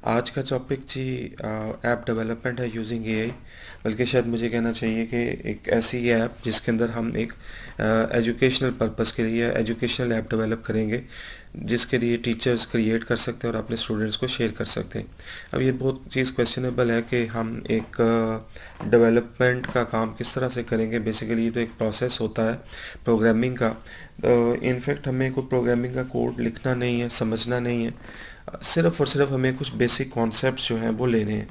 आज का टॉपिक जी app development है यूजिंग एआई। बल्कि शायद मुझे कहना चाहिए कि एक ऐसी ऐप जिसके अंदर हम एक एजुकेशनल पर्पस के लिए एजुकेशनल ऐप डेवलप करेंगे, जिसके लिए टीचर्स क्रिएट कर सकते हैं और अपने स्टूडेंट्स को शेयर कर सकते हैं। अब ये बहुत चीज़ क्वेश्चनेबल है कि हम एक डेवलपमेंट का काम किस तरह से करेंगे। बेसिकली ये तो एक प्रोसेस होता है प्रोग्रामिंग का। इनफैक्ट हमें कोई प्रोग्रामिंग का कोड लिखना नहीं है, समझना नहीं है, सिर्फ और सिर्फ हमें कुछ बेसिक कॉन्सेप्ट्स जो हैं वो लेने हैं।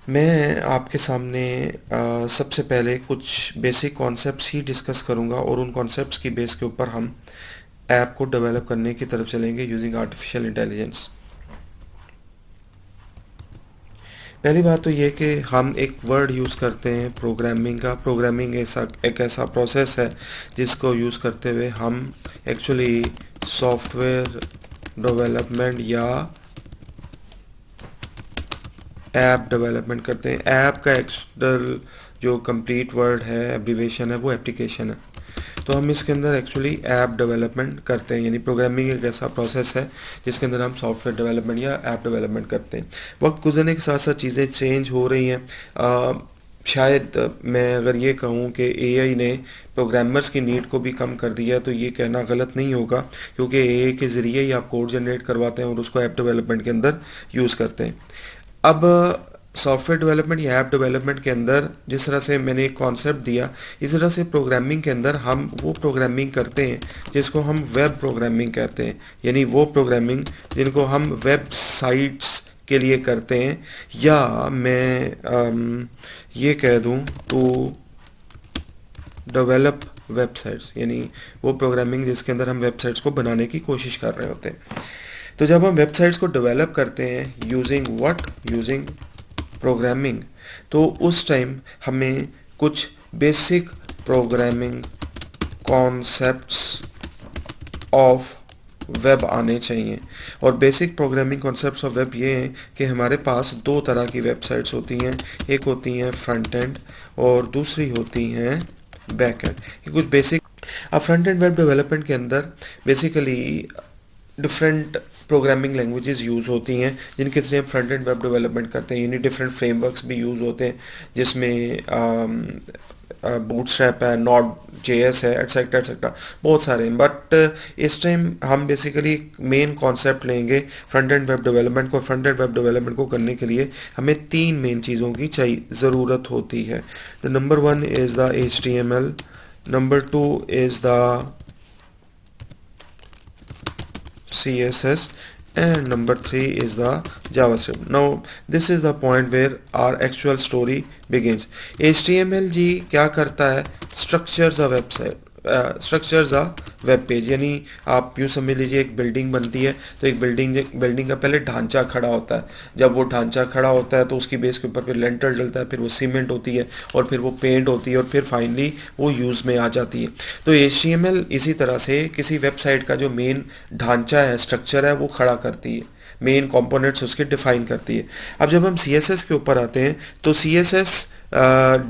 मैं आपके सामने सबसे पहले कुछ बेसिक कॉन्सेप्ट्स ही डिस्कस करूंगा और उन कॉन्सेप्ट्स की बेस के ऊपर हम ऐप को डेवलप करने की तरफ चलेंगे यूजिंग आर्टिफिशियल इंटेलिजेंस। पहली बात तो ये कि हम एक वर्ड यूज़ करते हैं प्रोग्रामिंग का। प्रोग्रामिंग एक ऐसा प्रोसेस है जिसको यूज़ करते हुए हम एक्चुअली सॉफ्टवेयर डेवलपमेंट या ऐप डेवलपमेंट करते हैं। ऐप का एक्चुअल जो कंप्लीट वर्ड है, एब्रीवेशन है, वो एप्लीकेशन है। तो हम इसके अंदर एक्चुअली ऐप डेवलपमेंट करते हैं, यानी प्रोग्रामिंग एक ऐसा प्रोसेस है जिसके अंदर हम सॉफ्टवेयर डेवलपमेंट या ऐप डेवलपमेंट करते हैं। वक्त गुजरने के साथ साथ चीज़ें चेंज हो रही हैं। शायद मैं अगर ये कहूँ कि एआई ने प्रोग्रामर्स की नीड को भी कम कर दिया, तो ये कहना गलत नहीं होगा, क्योंकि एआई के ज़रिए ही आप कोड जनरेट करवाते हैं और उसको ऐप डेवलपमेंट के अंदर यूज़ करते हैं। अब सॉफ्टवेयर डेवलपमेंट या ऐप डेवलपमेंट के अंदर जिस तरह से मैंने एक कॉन्सेप्ट दिया, इस तरह से प्रोग्रामिंग के अंदर हम वो प्रोग्रामिंग करते हैं जिसको हम वेब प्रोग्रामिंग कहते हैं, यानी वो प्रोग्रामिंग जिनको हम वेब साइट्स के लिए करते हैं, या मैं ये कह दूं तो डेवलप वेबसाइट्स, यानी वो प्रोग्रामिंग जिसके अंदर हम वेबसाइट्स को बनाने की कोशिश कर रहे होते हैं। तो जब हम वेबसाइट्स को डेवलप करते हैं यूजिंग प्रोग्रामिंग, तो उस टाइम हमें कुछ basic programming concepts of web आने चाहिए। और basic programming concepts of web ये हैं कि हमारे पास दो तरह की वेबसाइट्स होती हैं। एक होती हैं फ्रंट एंड और दूसरी होती हैं बैक एंड। ये कुछ बेसिक। अब फ्रंट एंड वेब डेवलपमेंट के अंदर basically different programming languages use होती हैं जिनके से हम फ्रंट एंड वेब डेवलपमेंट करते हैं, यानी डिफरेंट फ्रेमवर्क्स भी यूज़ होते हैं, जिसमें बूटस्ट्रैप है, नॉट जेएस है, एटसेट्रा एटसेट्रा, बहुत सारे हैं। बट इस टाइम हम बेसिकली मेन कॉन्सेप्ट लेंगे फ्रंट एंड वेब डेवलपमेंट को। फ्रंट एंड वेब डेवलपमेंट को करने के लिए हमें तीन मेन चीज़ों की ज़रूरत होती है। The number one is the HTML, number two is the CSS, and number three is the JavaScript. Now this is the point where our actual story begins. HTML ji क्या करता है? Structures a website, structures a web page. यानी आप यूँ समझ लीजिए एक building बनती है, तो एक बिल्डिंग का पहले ढांचा खड़ा होता है। जब वो ढांचा खड़ा होता है तो उसकी बेस के ऊपर फिर लेंटर डलता है, फिर वो सीमेंट होती है, और फिर वो पेंट होती है, और फिर फाइनली वो यूज़ में आ जाती है। तो HTML इसी तरह से किसी वेबसाइट का जो मेन ढांचा है, स्ट्रक्चर है, वो खड़ा करती है, मेन कंपोनेंट्स उसके डिफाइन करती है। अब जब हम CSS के ऊपर आते हैं, तो CSS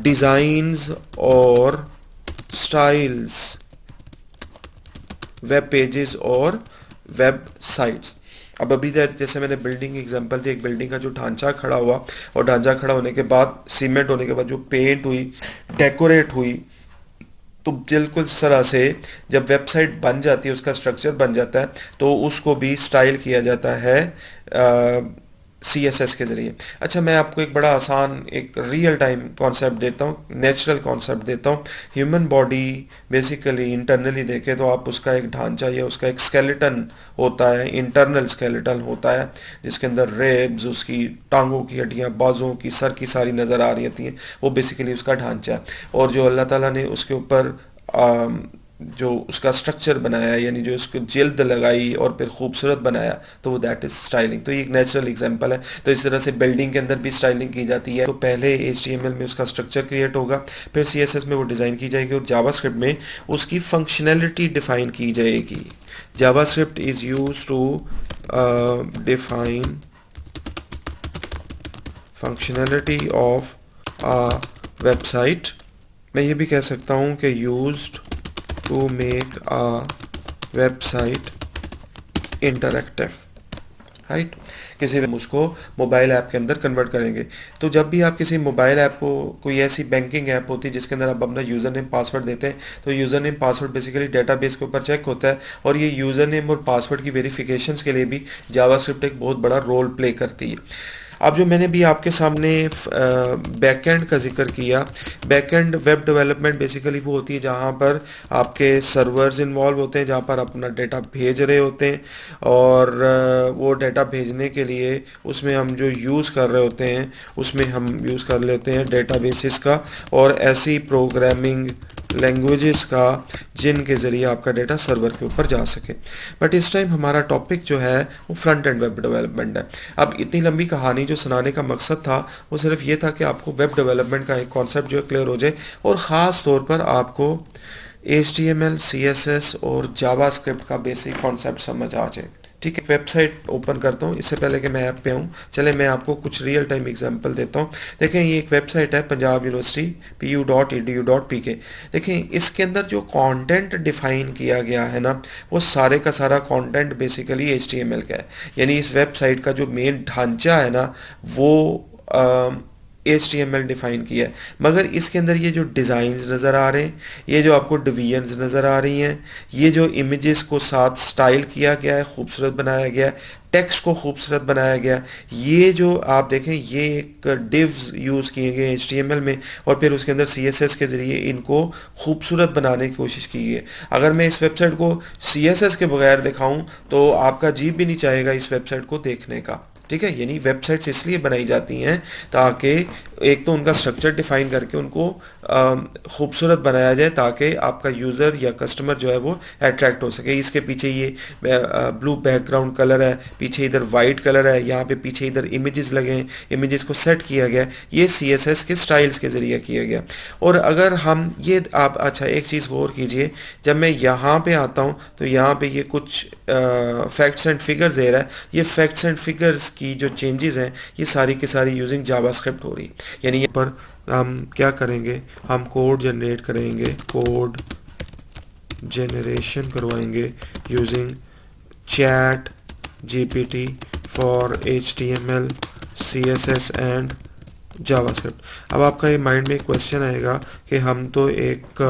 डिज़ाइंस और स्टाइल्स वेब पेजेस और वेब साइट्स। अब अभी जैसे मैंने बिल्डिंग एग्जांपल दी, एक बिल्डिंग का जो ढांचा खड़ा हुआ, और ढांचा खड़ा होने के बाद सीमेंट होने के बाद जो पेंट हुई, डेकोरेट हुई, तो बिल्कुल इस तरह से जब वेबसाइट बन जाती है, उसका स्ट्रक्चर बन जाता है, तो उसको भी स्टाइल किया जाता है CSS के ज़रिए। अच्छा, मैं आपको एक बड़ा आसान एक रियल टाइम कॉन्सेप्ट देता हूँ, नेचुरल कॉन्सेप्ट देता हूँ। ह्यूमन बॉडी बेसिकली इंटरनली देखें तो आप उसका एक ढांचा या उसका एक स्केलेटन होता है, इंटरनल स्केलेटन होता है, जिसके अंदर रेब्स, उसकी टांगों की हड्डियाँ, बाजों की, सर की सारी नज़र आ रही होती हैं। वो बेसिकली उसका ढांचा है। और जो अल्लाह ताला ने उसके ऊपर जो उसका स्ट्रक्चर बनाया, यानी जो उसको जिल्द लगाई और फिर खूबसूरत बनाया, तो वो दैट इज स्टाइलिंग। तो ये एक नेचुरल एग्जांपल है। तो इस तरह से बिल्डिंग के अंदर भी स्टाइलिंग की जाती है। तो पहले HTML में उसका स्ट्रक्चर क्रिएट होगा, फिर CSS में वो डिज़ाइन की जाएगी, और जावास्क्रिप्ट में उसकी फंक्शनैलिटी डिफाइन की जाएगी। JavaScript is used to define functionality of a website. मैं ये भी कह सकता हूँ कि used to make a website interactive। Right. किसी हम उसको मोबाइल ऐप के अंदर कन्वर्ट करेंगे। तो जब भी आप किसी मोबाइल ऐप को, कोई ऐसी बैंकिंग ऐप होती है जिसके अंदर आप अपना यूज़र नेम पासवर्ड देते हैं, तो user name password basically database के ऊपर चेक होता है, और ये यूज़र नेम और पासवर्ड की वेरिफिकेशंस के लिए भी जावास्क्रिप्ट एक बहुत बड़ा रोल प्ले करती है। अब जो मैंने भी आपके सामने बैकएंड का जिक्र किया, बैकएंड वेब डेवलपमेंट बेसिकली वो होती है जहाँ पर आपके सर्वर्स इन्वॉल्व होते हैं, जहाँ पर अपना डेटा भेज रहे होते हैं, और वो डेटा भेजने के लिए उसमें हम जो यूज़ कर रहे होते हैं उसमें हम यूज़ कर लेते हैं डेटाबेसेस का और ऐसी प्रोग्रामिंग लैंग्वेजेस का जिनके ज़रिए आपका डेटा सर्वर के ऊपर जा सके। बट इस टाइम हमारा टॉपिक जो है वो फ्रंट एंड वेब डेवलपमेंट है। अब इतनी लंबी कहानी जो सुनाने का मकसद था वो सिर्फ ये था कि आपको वेब डेवलपमेंट का एक कॉन्सेप्ट जो है क्लियर हो जाए, और ख़ास तौर पर आपको HTML, CSS और जावास्क्रिप्ट का बेसिक कॉन्सेप्ट समझ आ जाए। ठीक है, वेबसाइट ओपन करता हूँ। इससे पहले कि मैं ऐप पे आऊँ, चले मैं आपको कुछ रियल टाइम एग्जांपल देता हूँ। देखें, ये एक वेबसाइट है पंजाब यूनिवर्सिटी pu.edu.pk। देखें, इसके अंदर जो कंटेंट डिफाइन किया गया है ना, वो सारे का सारा कंटेंट बेसिकली HTML का है। यानी इस वेबसाइट का जो मेन ढांचा है ना, वो HTML डिफाइन किया है। मगर इसके अंदर ये जो डिज़ाइंस नज़र आ रहे हैं, ये जो आपको डिवीजन्स नज़र आ रही हैं, ये जो इमेजेस को साथ स्टाइल किया गया है, खूबसूरत बनाया गया है, टेक्स्ट को खूबसूरत बनाया गया, ये जो आप देखें ये एक डिव्स यूज़ किए गए HTML में, और फिर उसके अंदर CSS के ज़रिए इनको खूबसूरत बनाने की कोशिश की है। अगर मैं इस वेबसाइट को CSS के बगैर दिखाऊं तो आपका जी भी नहीं चाहेगा इस वेबसाइट को देखने का। ठीक है, यानी वेबसाइट्स इसलिए बनाई जाती हैं ताकि एक तो उनका स्ट्रक्चर डिफाइन करके उनको खूबसूरत बनाया जाए, ताकि आपका यूज़र या कस्टमर जो है वो अट्रैक्ट हो सके। इसके पीछे ये ब्लू बैकग्राउंड कलर है, पीछे इधर वाइट कलर है, यहाँ पे पीछे इधर इमेजेस लगे हैं, इमेजेस को सेट किया गया, ये CSS के स्टाइल्स के ज़रिए किया गया। और अगर हम ये आप अच्छा एक चीज़ गौर कीजिए, जब मैं यहाँ पे आता हूँ तो यहाँ पे ये कुछ फैक्ट्स एंड फिगर्स दे रहा है। ये फैक्ट्स एंड फिगर्स की जो चेंजेस हैं ये सारी की सारी यूजिंग जावास्क्रिप्ट हो रही। यानी यहाँ पर हम क्या करेंगे, हम कोड जनरेट करेंगे, कोड जनरेशन करवाएंगे using chat GPT for HTML, CSS and JavaScript. अब आपका ये माइंड में एक क्वेश्चन आएगा कि हम तो एक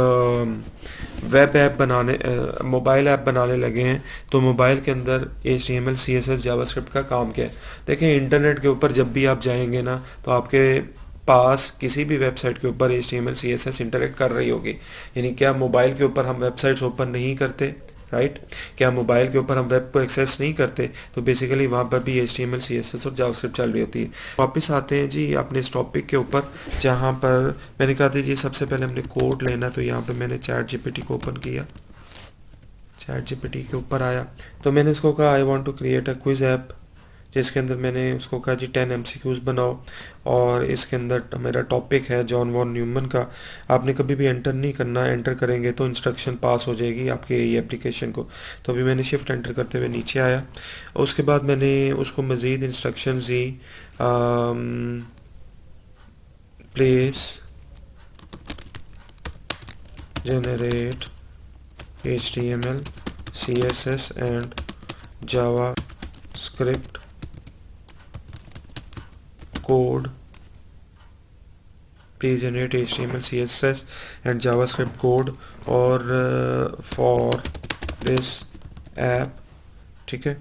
वेब ऐप बनाने, मोबाइल ऐप बनाने लगे हैं, तो मोबाइल के अंदर HTML, CSS, जावास्क्रिप्ट का काम क्या है। देखें, इंटरनेट के ऊपर जब भी आप जाएंगे ना, तो आपके पास किसी भी वेबसाइट के ऊपर HTML, CSS इंटरेक्ट कर रही होगी। यानी क्या मोबाइल के ऊपर हम वेबसाइट्स ओपन नहीं करते, राइट? क्या मोबाइल के ऊपर हम वेब को एक्सेस नहीं करते, तो बेसिकली वहाँ पर भी HTML, CSS और जावास्क्रिप्ट चल रही होती है। वापस आते हैं जी अपने इस टॉपिक के ऊपर, जहाँ पर मैंने कहा था जी सबसे पहले हमने कोड लेना, तो यहाँ पे मैंने चैट GPT को ओपन किया, चैट GPT के ऊपर आया, तो मैंने उसको कहा I want to create a quiz app, जिसके अंदर मैंने उसको कहा जी 10 MCQs बनाओ, और इसके अंदर मेरा टॉपिक है जॉन वॉन न्यूमन का। आपने कभी भी एंटर नहीं करना, एंटर करेंगे तो इंस्ट्रक्शन पास हो जाएगी आपके ये एप्लीकेशन को। तो अभी मैंने शिफ्ट एंटर करते हुए नीचे आया, और उसके बाद मैंने उसको मज़ीद instruction the, place generate HTML, CSS and JavaScript code, please generate HTML, CSS and JavaScript code और for this app, ठीक है,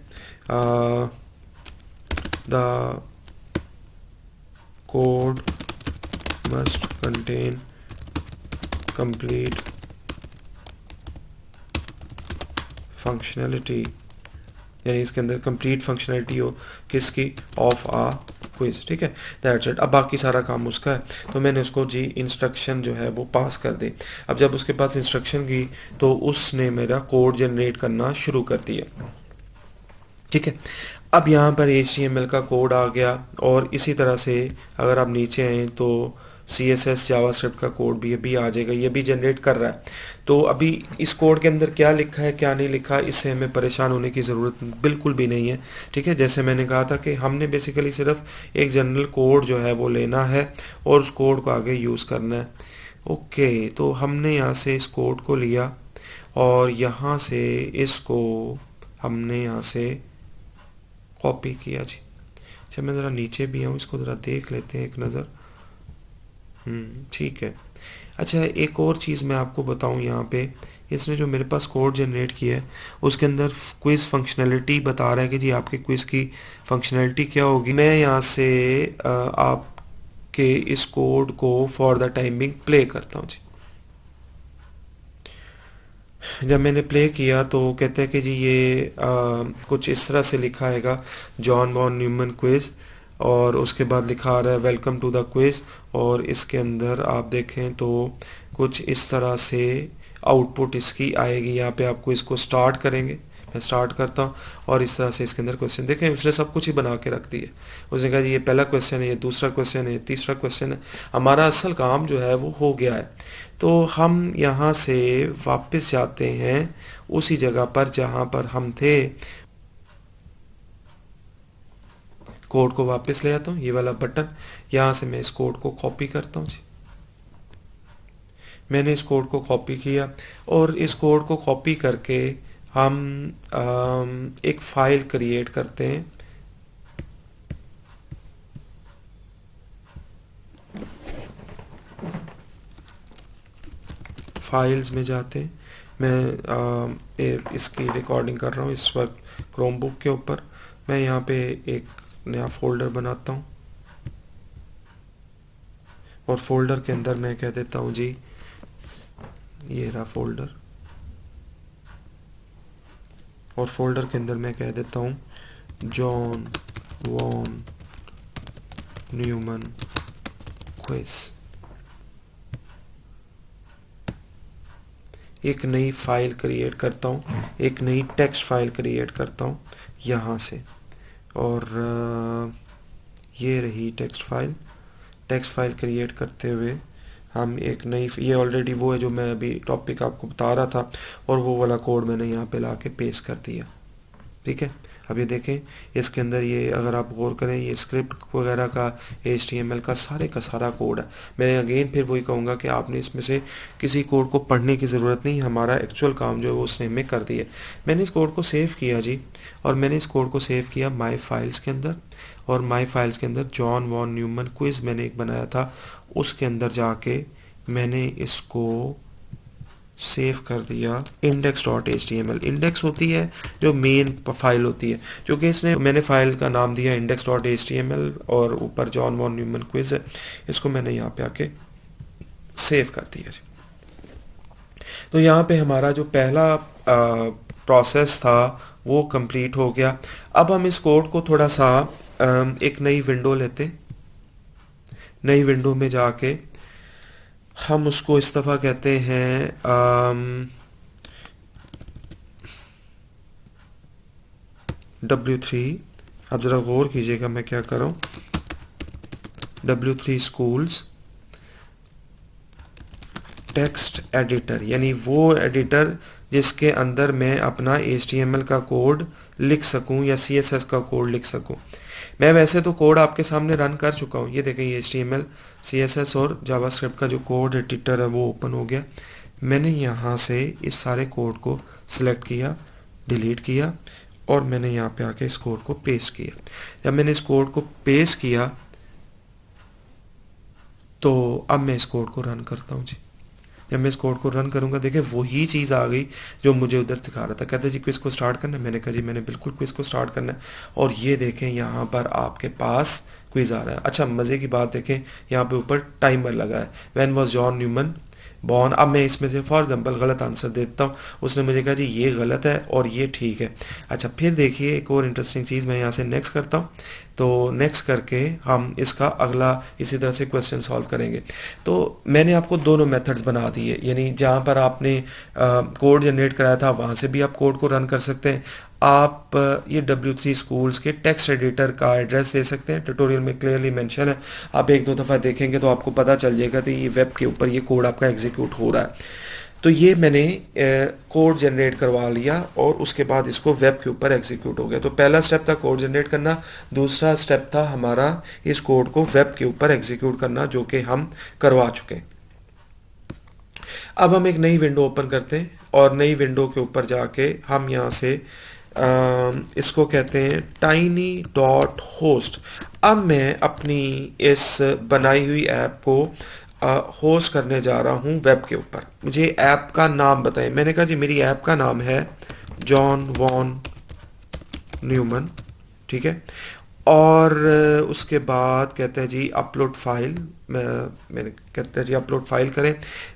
the code must contain complete functionality, यानी इसके अंदर कंप्लीट फंक्शनैलिटी हो किसकी, ऑफ आ क्विज। ठीक है, दैट्स इट। अब बाकी सारा काम उसका है, तो मैंने उसको जी इंस्ट्रक्शन जो है वो पास कर दी। अब जब उसके पास इंस्ट्रक्शन की तो उसने मेरा कोड जनरेट करना शुरू कर दिया। ठीक है, अब यहाँ पर HTML का कोड आ गया, और इसी तरह से अगर आप नीचे आएँ तो CSS, जावास्क्रिप्ट का कोड भी अभी आ जाएगा, ये भी जनरेट कर रहा है। तो अभी इस कोड के अंदर क्या लिखा है क्या नहीं लिखा, इससे हमें परेशान होने की ज़रूरत बिल्कुल भी नहीं है। ठीक है, जैसे मैंने कहा था कि हमने बेसिकली सिर्फ एक जनरल कोड जो है वो लेना है और उस कोड को आगे यूज़ करना है। ओके, तो हमने यहाँ से इस कोड को लिया, और यहाँ से इसको हमने यहाँ से कॉपी किया जी। अच्छा मैं ज़रा नीचे भी आऊँ, इसको ज़रा देख लेते हैं एक नज़र। ठीक है। अच्छा एक और चीज़ मैं आपको बताऊँ यहाँ पे, इसने जो मेरे पास कोड जनरेट किया है उसके अंदर क्विज़ फंक्शनैलिटी बता रहा है कि जी आपके क्विज़ की फंक्शनैलिटी क्या होगी। मैं यहाँ से आपके इस कोड को for the time being play करता हूँ जी। जब मैंने प्ले किया तो कहते हैं कि जी ये कुछ इस तरह से लिखा आएगा, जॉन वॉन न्यूमन क्विज़, और उसके बाद लिखा आ रहा है वेलकम टू द क्विज़, और इसके अंदर आप देखें तो कुछ इस तरह से आउटपुट इसकी आएगी। यहाँ पे आपको इसको स्टार्ट करेंगे, मैं स्टार्ट करता हूँ, और इस तरह से इसके अंदर क्वेश्चन देखें, उसने सब कुछ ही बना के रख दिया। उसने कहा जी ये पहला क्वेश्चन है, ये दूसरा क्वेश्चन है, ये तीसरा क्वेश्चन है। हमारा असल काम जो है वो हो गया है। तो हम यहाँ से वापस जाते हैं उसी जगह पर जहाँ पर हम थे। कोड को वापस ले आता हूँ, ये वाला बटन, यहाँ से मैं इस कोड को कॉपी करता हूँ जी। मैंने इस कोड को कॉपी किया, और इस कोड को कॉपी करके हम एक फाइल क्रिएट करते हैं। फाइल्स में जाते हैं, मैं इसकी रिकॉर्डिंग कर रहा हूँ इस वक्त क्रोमबुक के ऊपर। मैं यहाँ पे एक नया फोल्डर बनाता हूँ, और फोल्डर के अंदर मैं कह देता हूँ जी ये रहा फोल्डर, और फोल्डर के अंदर मैं कह देता हूँ जॉन वॉन न्यूमन क्विज। एक नई फाइल क्रिएट करता हूँ, एक नई टेक्स्ट फाइल क्रिएट करता हूँ यहाँ से, और ये रही टेक्स्ट फाइल क्रिएट करते हुए हम एक नई, ये ऑलरेडी वो है जो मैं अभी टॉपिक आपको बता रहा था, और वो वाला कोड मैंने यहाँ पे लाके पेस्ट कर दिया। ठीक है, अब ये देखें इसके अंदर, ये अगर आप गौर करें ये स्क्रिप्ट वगैरह का HTML का सारा कोड है। मैं अगेन फिर वही कहूँगा कि आपने इसमें से किसी कोड को पढ़ने की ज़रूरत नहीं, हमारा एक्चुअल काम जो है वो उसने हमें कर दिया। मैंने इस कोड को सेव किया जी, और मैंने इस कोड को सेव किया माई फाइल्स के अंदर, और माई फाइल्स के अंदर जॉन वॉन न्यूमन क्विज़ मैंने एक बनाया था, उसके अंदर जाके मैंने इसको सेव कर दिया index.html। इंडेक्स होती है जो मेन फाइल होती है, क्योंकि इसने मैंने फाइल का नाम दिया index.html, और ऊपर जॉन वॉन न्यूमन क्विज है, इसको मैंने यहाँ पे आके सेव कर दिया जी। तो यहाँ पे हमारा जो पहला प्रोसेस था वो कंप्लीट हो गया। अब हम इस कोड को थोड़ा सा एक नई विंडो लेते, नई विंडो में जाके हम उसको इस दफ़ा कहते हैं W3। अब ज़रा गौर कीजिएगा मैं क्या कर रहा हूँ, W3 स्कूल्स टेक्स्ट एडिटर, यानी वो एडिटर जिसके अंदर मैं अपना HTML का कोड लिख सकूं या CSS का कोड लिख सकूं। मैं वैसे तो कोड आपके सामने रन कर चुका हूं, ये देखें ये HTML CSS और जावास्क्रिप्ट का जो कोड एडिटर है वो ओपन हो गया। मैंने यहाँ से इस सारे कोड को सिलेक्ट किया, डिलीट किया, और मैंने यहाँ पे आके इस कोड को पेस्ट किया। जब मैंने इस कोड को पेस्ट किया तो अब मैं इस कोड को रन करता हूँ जी। जब मैं इस कोड को रन करूंगा, देखिए वही चीज़ आ गई जो मुझे उधर दिखा रहा था। कहते जी क्विज़ को स्टार्ट करना है, मैंने कहा जी मैंने बिल्कुल क्विज़ को स्टार्ट करना है, और ये देखें यहाँ पर आपके पास क्विज़ आ रहा है। अच्छा मज़े की बात देखें, यहाँ पे ऊपर टाइमर लगा है, when was John Newman born. अब मैं इसमें से फॉर एग्जांपल गलत आंसर देता हूँ, उसने मुझे कहा जी ये गलत है और ये ठीक है। अच्छा फिर देखिए एक और इंटरेस्टिंग चीज़, मैं यहाँ से नेक्स्ट करता हूँ, तो नेक्स्ट करके हम इसका अगला इसी तरह से क्वेश्चन सॉल्व करेंगे। तो मैंने आपको दोनों मेथड्स बना दिए, यानी जहाँ पर आपने कोड जनरेट कराया था वहाँ से भी आप कोड को रन कर सकते हैं। आप ये W3 स्कूल्स के टेक्स्ट एडिटर का एड्रेस दे सकते हैं, ट्यूटोरियल में क्लियरली मेंशन है, आप एक दो दफ़ा देखेंगे तो आपको पता चल जाएगा कि ये वेब के ऊपर ये कोड आपका एग्जीक्यूट हो रहा है। तो ये मैंने कोड जनरेट करवा लिया और उसके बाद इसको वेब के ऊपर एग्जीक्यूट हो गया। तो पहला स्टेप था कोड जनरेट करना, दूसरा स्टेप था हमारा इस कोड को वेब के ऊपर एग्जीक्यूट करना, जो कि हम करवा चुके हैं। अब हम एक नई विंडो ओपन करते हैं और नई विंडो के ऊपर जाके हम यहाँ से इसको कहते हैं टाइनी डॉट होस्ट। अब मैं अपनी इस बनाई हुई ऐप को होस्ट करने जा रहा हूँ वेब के ऊपर। मुझे ऐप का नाम बताएं। मैंने कहा जी मेरी ऐप का नाम है जॉन वॉन न्यूमन, ठीक है। और उसके बाद कहते हैं जी अपलोड फाइल। मैंने कहते हैं जी अपलोड फाइल करें।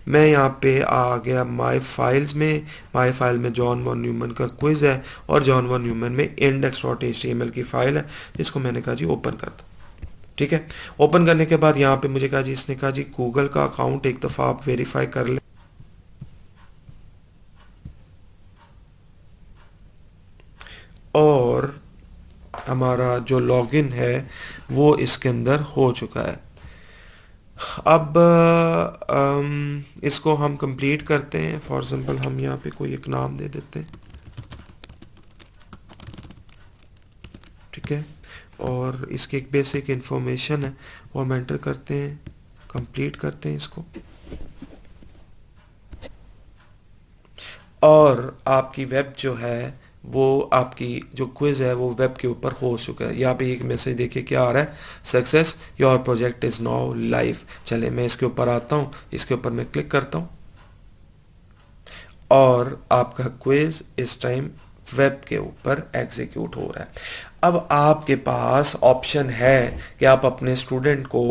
मैं यहाँ पे आ गया माय फाइल्स में। माय फाइल में जॉन वॉन न्यूमन का क्विज है और जॉन वॉन न्यूमन में index.html की फाइल है जिसको मैंने कहा जी ओपन कर दो, ठीक है। ओपन करने के बाद यहाँ पे मुझे कहा जी, इसने कहा जी गूगल का अकाउंट एक दफ़ा आप वेरीफाई कर लें। और हमारा जो लॉगिन है वो इसके अंदर हो चुका है। अब इसको हम कंप्लीट करते हैं। फॉर एग्जांपल हम यहाँ पे कोई एक नाम दे देते हैं, ठीक है। और इसकी एक बेसिक इंफॉर्मेशन है वो हम एंटर करते हैं, कंप्लीट करते हैं इसको। और आपकी वेब जो है वो आपकी जो क्विज है वो वेब के ऊपर हो चुका है। यहाँ पे एक मैसेज देखिए क्या आ रहा है, success your project is now live. चले मैं इसके ऊपर आता हूँ, इसके ऊपर मैं क्लिक करता हूँ और आपका क्विज इस टाइम वेब के ऊपर एग्जीक्यूट हो रहा है। अब आपके पास ऑप्शन है कि आप अपने स्टूडेंट को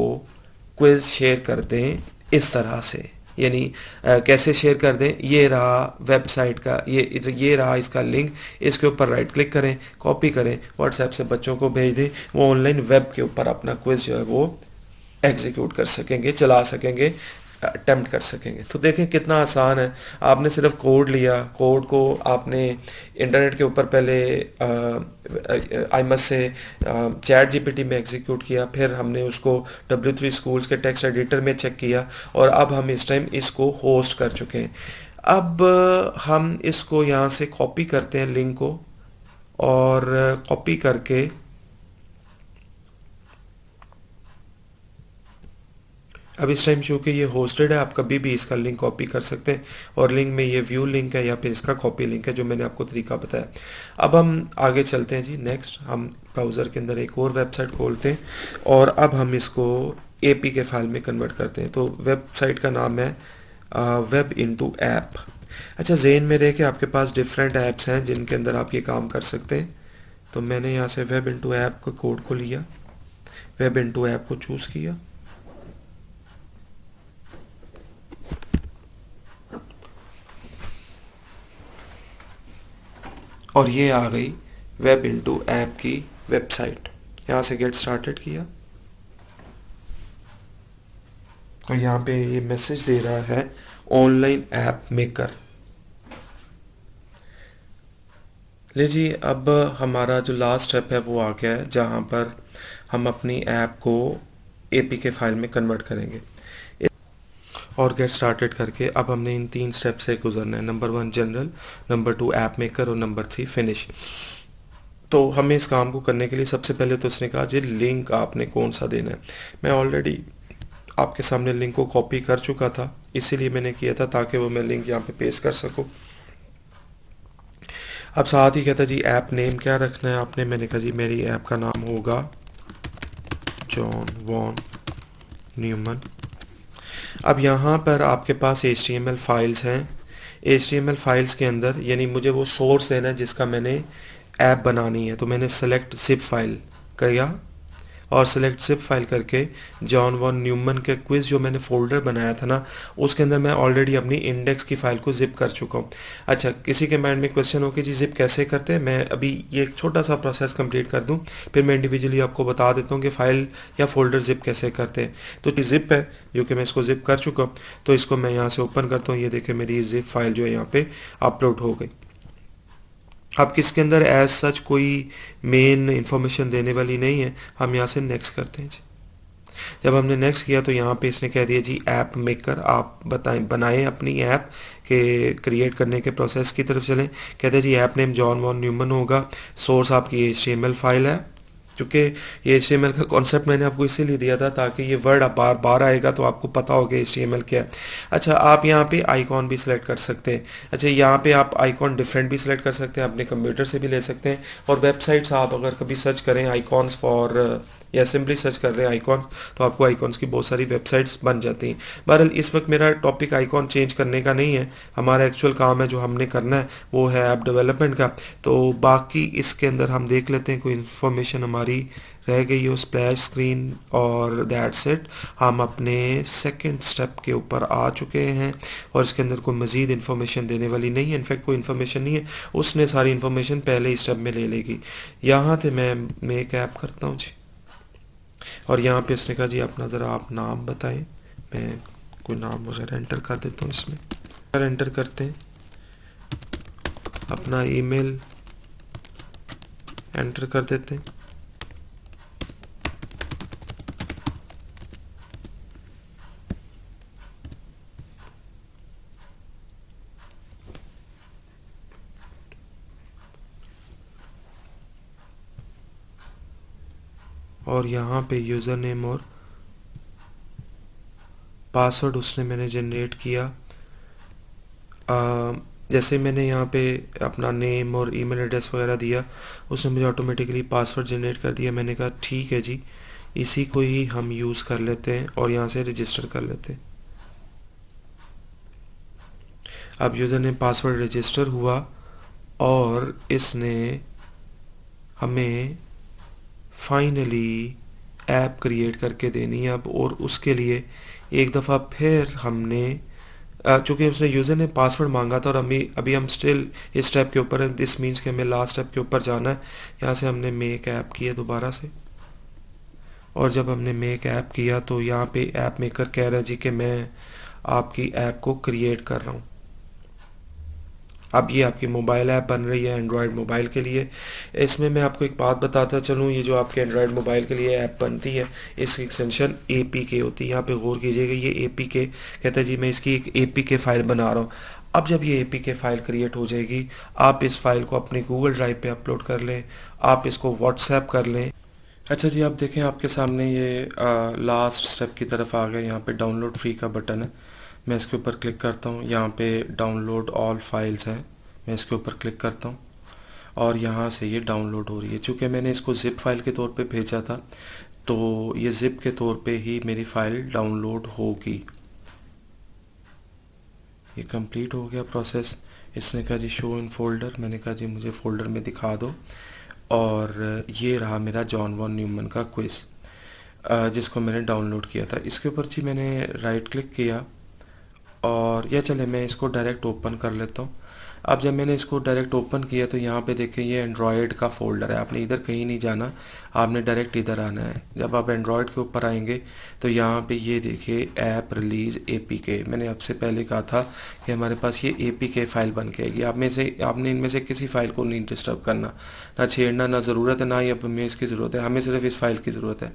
क्विज शेयर कर दें इस तरह से, यानी कैसे शेयर कर दें। ये रहा वेबसाइट का, ये रहा इसका लिंक। इसके ऊपर राइट क्लिक करें, कॉपी करें, व्हाट्सएप से बच्चों को भेज दें। वो ऑनलाइन वेब के ऊपर अपना क्विज जो है वो एग्जीक्यूट कर सकेंगे, चला सकेंगे, अटेम्प्ट कर सकेंगे। तो देखें कितना आसान है। आपने सिर्फ कोड लिया, कोड को आपने इंटरनेट के ऊपर पहले आईमस से चैट जीपीटी में एग्जीक्यूट किया, फिर हमने उसको W3 स्कूल्स के टेक्स्ट एडिटर में चेक किया और अब हम इस टाइम इसको होस्ट कर चुके हैं। अब हम इसको यहाँ से कॉपी करते हैं लिंक को, और कॉपी करके अब इस टाइम चूँकि ये होस्टेड है, आप कभी भी इसका लिंक कॉपी कर सकते हैं। और लिंक में ये व्यू लिंक है या फिर इसका कॉपी लिंक है जो मैंने आपको तरीका बताया। अब हम आगे चलते हैं जी। नेक्स्ट हम ब्राउज़र के अंदर एक और वेबसाइट खोलते हैं और अब हम इसको एपी के फाइल में कन्वर्ट करते हैं। तो वेबसाइट का नाम है वेब इनटू ऐप। अच्छा, ज़हन में रहे कि आपके पास डिफरेंट ऐप्स हैं जिनके अंदर आप ये काम कर सकते हैं। तो मैंने यहाँ से वेब इनटू ऐप के कोड को लिया, वेब इनटू ऐप को चूज़ किया और ये आ गई वेब इनटू ऐप की वेबसाइट। यहाँ से गेट स्टार्टेड किया और यहाँ पे ये मैसेज दे रहा है ऑनलाइन ऐप मेकर। ले जी, अब हमारा जो लास्ट स्टेप है वो आ गया है जहाँ पर हम अपनी ऐप को एपी के फाइल में कन्वर्ट करेंगे। और गेट स्टार्टेड करके अब हमने इन 3 स्टेप से गुजरना है। Number 1 general, number 2 app maker और नंबर 3 फिनिश। तो हमें इस काम को करने के लिए सबसे पहले तो उसने कहा जी लिंक आपने कौन सा देना है। मैं ऑलरेडी आपके सामने लिंक को कॉपी कर चुका था, इसीलिए मैंने किया था ताकि वो मैं लिंक यहाँ पे पेस्ट कर सकूँ। अब साथ ही कहता जी ऐप नेम क्या रखना है आपने। मैंने कहा जी मेरी ऐप का नाम होगा जॉन वॉन न्यूमन। अब यहाँ पर आपके पास HTML फाइल्स हैं। HTML फाइल्स के अंदर यानी मुझे वो सोर्स देना है जिसका मैंने ऐप बनानी है। तो मैंने सेलेक्ट जिप फाइल किया और सेलेक्ट जिप फाइल करके जॉन वॉन न्यूमन के क्विज जो मैंने फोल्डर बनाया था ना, उसके अंदर मैं ऑलरेडी अपनी इंडेक्स की फ़ाइल को जिप कर चुका हूँ। अच्छा, किसी के माइंड में क्वेश्चन हो कि जी जिप कैसे करते हैं, मैं अभी ये एक छोटा सा प्रोसेस कंप्लीट कर दूँ, फिर मैं इंडिविजुअली आपको बता देता हूँ कि फ़ाइल या फोल्डर जिप कैसे करते हैं। तो ये जिप है जो कि मैं इसको जिप कर चुका हूँ, तो इसको मैं यहाँ से ओपन करता हूँ। ये देखें मेरी जिप फाइल जो है यहाँ पे अपलोड हो गई। अब किसके अंदर एज सच कोई मेन इंफॉर्मेशन देने वाली नहीं है। हम यहाँ से नेक्स्ट करते हैं जी। जब हमने नेक्स्ट किया तो यहाँ पे इसने कह दिया जी ऐप मेकर, आप बनाएं अपनी ऐप के क्रिएट करने के प्रोसेस की तरफ चलें। कहते हैं जी app name John von Neumann होगा, सोर्स आपकी HTML फाइल है क्योंकि ये HTML का कॉन्सेप्ट मैंने आपको इसीलिए दिया था ताकि ये वर्ड बार बार आएगा तो आपको पता होगा HTML क्या है। अच्छा, आप यहाँ पे आइकॉन भी सिलेक्ट कर सकते हैं। अच्छा, यहाँ पे आप आइकॉन डिफरेंट भी सिलेक्ट कर सकते हैं, अपने कंप्यूटर से भी ले सकते हैं। और वेबसाइट्स आप अगर कभी सर्च करें आइकॉन्स फॉर या सिंपली सर्च कर रहे हैं आइकॉन्स, तो आपको आइकॉन्स की बहुत सारी वेबसाइट्स बन जाती हैं। बहरहाल इस वक्त मेरा टॉपिक आइकॉन चेंज करने का नहीं है, हमारा एक्चुअल काम है जो हमने करना है वो है ऐप डेवलपमेंट का। तो बाकी इसके अंदर हम देख लेते हैं कोई इन्फॉर्मेशन हमारी रह गई हो, स्प्लैश स्क्रीन और दैट्स इट। हम अपने सेकंड स्टेप के ऊपर आ चुके हैं और इसके अंदर कोई मज़ीद इन्फॉर्मेशन देने वाली नहीं है। इनफैक्ट कोई इन्फॉर्मेशन नहीं है, उसने सारी इन्फॉर्मेशन पहले ही स्टेप में ले लेगी। यहाँ से मैं मेक ऐप करता हूँ जी, और यहाँ पे इसने कहा जी अपना ज़रा आप नाम बताएं। मैं कोई नाम वगैरह एंटर कर देता हूँ इसमें। अगर एंटर करते हैं, अपना ईमेल एंटर कर देते हैं, और यहाँ पे यूज़र नेम और पासवर्ड उसने मैंने जनरेट किया। जैसे मैंने यहाँ पे अपना नेम और ईमेल एड्रेस वगैरह दिया, उसने मुझे ऑटोमेटिकली पासवर्ड जनरेट कर दिया। मैंने कहा ठीक है जी, इसी को ही हम यूज़ कर लेते हैं और यहाँ से रजिस्टर कर लेते हैं। अब यूज़र नेम पासवर्ड रजिस्टर हुआ और इसने हमें फाइनली ऐप क्रिएट करके देनी है अब। और उसके लिए एक दफ़ा फिर हमने, चूँकि उसने यूज़र ने पासवर्ड मांगा था और अभी हम स्टिल इस स्टेप के ऊपर हैं, दिस मीन्स कि हमें लास्ट स्टेप के ऊपर जाना है। यहाँ से हमने मेक ऐप किया दोबारा से, और जब हमने मेक ऐप किया तो यहाँ पे ऐप मेकर कह रहा है जी कि मैं आपकी ऐप को क्रिएट कर रहा हूँ। अब ये आपकी मोबाइल ऐप बन रही है एंड्रॉयड मोबाइल के लिए। इसमें मैं आपको एक बात बताता चलूँ, ये जो आपके एंड्रॉयड मोबाइल के लिए ऐप बनती है इसकी एक्सटेंशन APK होती है। यहाँ पे गौर कीजिएगा, ये APK कहता है जी मैं इसकी एक APK फाइल बना रहा हूँ। अब जब ये APK फाइल क्रिएट हो जाएगी, आप इस फाइल को अपने गूगल ड्राइव पे अपलोड कर लें, आप इसको व्हाट्सएप कर लें। अच्छा जी, आप देखें आपके सामने ये लास्ट स्टेप की तरफ आ गए। यहाँ पे डाउनलोड फ्री का बटन है, मैं इसके ऊपर क्लिक करता हूँ। यहाँ पे डाउनलोड ऑल फाइल्स है, मैं इसके ऊपर क्लिक करता हूँ और यहाँ से ये डाउनलोड हो रही है। चूँकि मैंने इसको ज़िप फाइल के तौर पे भेजा था तो ये ज़िप के तौर पे ही मेरी फ़ाइल डाउनलोड होगी। ये कंप्लीट हो गया प्रोसेस। इसने कहा जी शो इन फोल्डर, मैंने कहा जी मुझे फ़ोल्डर में दिखा दो, और ये रहा मेरा जॉन वॉन न्यूमन का क्विज़ जिसको मैंने डाउनलोड किया था। इसके ऊपर जी मैंने राइट क्लिक किया और या चले मैं इसको डायरेक्ट ओपन कर लेता हूँ। अब जब मैंने इसको डायरेक्ट ओपन किया तो यहाँ पे देखें ये एंड्रॉयड का फ़ोल्डर है। आपने इधर कहीं नहीं जाना, आपने डायरेक्ट इधर आना है। जब आप एंड्रॉयड के ऊपर आएंगे तो यहाँ पे ये देखिए ऐप रिलीज़ APK। मैंने आपसे पहले कहा था कि हमारे पास ये APK फ़ाइल बन के आएगी। आपने इनमें से किसी फ़ाइल को नहीं डिस्टर्ब करना, ना छेड़ना, ना ज़रूरत है, ना ही अब हमें इसकी ज़रूरत है। हमें सिर्फ इस फाइल की ज़रूरत है।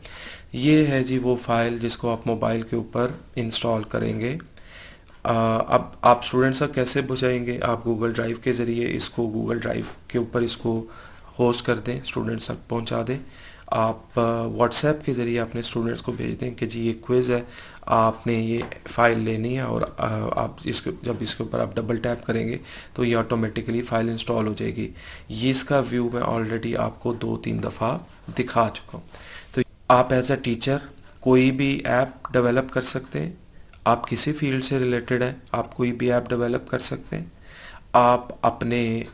ये है जी वो फ़ाइल जिसको आप मोबाइल के ऊपर इंस्टॉल करेंगे। अब आप स्टूडेंट्स तक कैसे पहुँचाएंगे? आप गूगल ड्राइव के ज़रिए इसको गूगल ड्राइव के ऊपर इसको होस्ट कर दें, स्टूडेंट्स तक पहुँचा दें। आप व्हाट्सएप के ज़रिए अपने स्टूडेंट्स को भेज दें कि जी ये क्विज़ है, आपने ये फ़ाइल लेनी है, और आप जब इसके ऊपर आप डबल टैप करेंगे तो ये ऑटोमेटिकली फ़ाइल इंस्टॉल हो जाएगी। ये इसका व्यू मैं ऑलरेडी आपको 2-3 दफ़ा दिखा चुका हूँ। तो आप एज अ टीचर कोई भी ऐप डेवलप कर सकते हैं। आप किसी फील्ड से रिलेटेड है, आप कोई भी ऐप डेवलप कर सकते हैं। आप अपने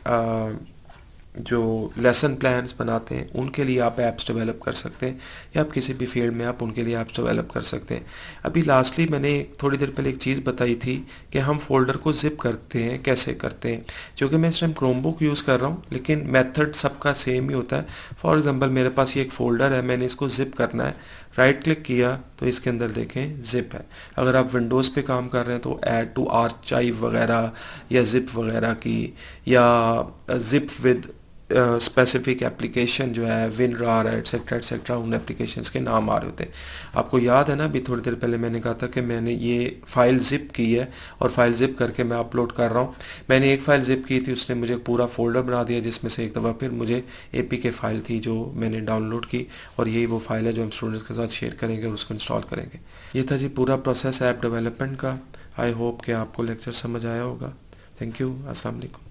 जो लेसन प्लान्स बनाते हैं उनके लिए आप ऐप्स डेवलप कर सकते हैं, या आप किसी भी फील्ड में आप उनके लिए ऐप्स डेवलप कर सकते हैं। अभी लास्टली मैंने थोड़ी देर पहले एक चीज़ बताई थी कि हम फोल्डर को जिप करते हैं, कैसे करते हैं। क्योंकि मैं इस टाइम क्रोमबुक यूज़ कर रहा हूँ लेकिन मेथड सबका सेम ही होता है। फॉर एग्जांपल मेरे पास ये एक फ़ोल्डर है, मैंने इसको जिप करना है, राइट क्लिक किया तो इसके अंदर देखें जिप है। अगर आप विंडोज़ पे काम कर रहे हैं तो ऐड टू आर्चाइव वगैरह या जिप वगैरह की, या जिप विद स्पेसिफिक एप्लीकेशन जो है WinRAR एटसेट्रा एटसेट्रा, उन एप्लीकेशंस के नाम आ रहे होते हैं। आपको याद है ना, अभी थोड़ी देर पहले मैंने कहा था कि मैंने ये फ़ाइल ज़िप की है और फाइल ज़िप करके मैं अपलोड कर रहा हूँ। मैंने एक फ़ाइल ज़िप की थी, उसने मुझे पूरा फ़ोल्डर बना दिया, जिसमें से एक दफ़ा फिर मुझे APK फ़ाइल थी जो मैंने डाउनलोड की, और यही वो फ़ाइल है जो हम स्टूडेंट्स के साथ शेयर करेंगे और उसको इंस्टॉल करेंगे। ये था जी पूरा प्रोसेस ऐप डेवलपमेंट का। आई होप कि आपको लेक्चर समझ आया होगा। Thank you. अस्सलाम वालेकुम।